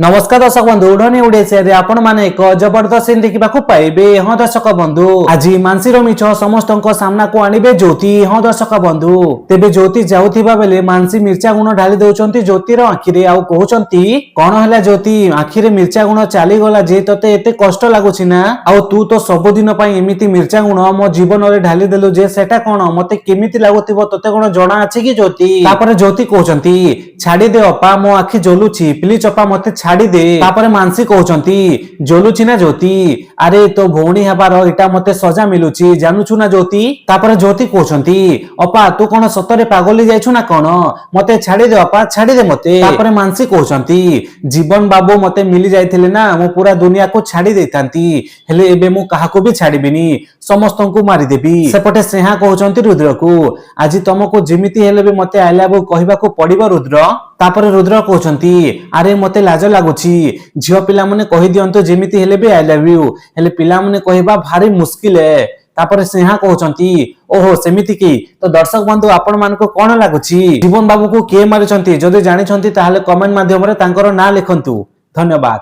नमस्कार दर्शक बंधु उड़नी उड़े आपण माने एक जबरदस्त सीन देखा पाइबे। हाँ दर्शक बंधु आज मानसी मिछ समस्त सामना को आणबे ज्योति। हाँ दर्शक बंधु तेबे ज्योति जाउथिबा बेले मानसी मिर्चा गुण ढाली दउचंती ज्योतिर आखिरे आउ कहउचंती कोन हला ज्योति आखिरे मिर्चा गुण चली गला जे तते एते कष्ट लागुछि ना आउ तू तो सब दिन पई एमिति मिर्चा गुण मो जीवन रे ढाली देलु जे सेटा कोन मते केमिति लागुथिबो तते कोन जणा अछि कि ज्योति। तापर ज्योति कहउचंती छाडी दे अपा मो आखि जलुछि प्लीज अपा मते छाडी दे। तापर मानसी कहउचंती जलुछि ना ज्योति अरे तो भौणी हेबार एटा मते सजा मिलुछि जानुछु ना ज्योति। तापर ज्योति कहउचंती अपा तू कोन सतरे पागली जाइछु ना कोन मते छाडी दे अपा छाडी दे मते। तापर मानसी कहउचंती जीवन बाबू मते मिली जाइथिले ना मो पूरा दुनिया को छाडी देतांती हेले एबे मु काहाको भी छाडीबिनी समस्तंकु मारी देबी। सेपटे स्नेहा कहउचंती रुद्र को आज तुमको जेमिति हेले भी मते आई लव यू कहबाको पड़िबो रुद्र। तापर रुद्र कहउचंती अरे मते लाज लागुछि झियो पिला माने कहि दियंतो जेमिति हेले भी आई लव यू हेले पिला माने कहबा भारी मुश्किल है। तापर स्नेहा कहउचंती ओहो सेमिति की तो दर्शक बंधु आपण मानको कोन लागुछि जीवन बाबू को के मारिचंती जदि जानिचंती ताहाले कमेंट माध्यम रे तांकर ना लिखंतु। धन्यवाद।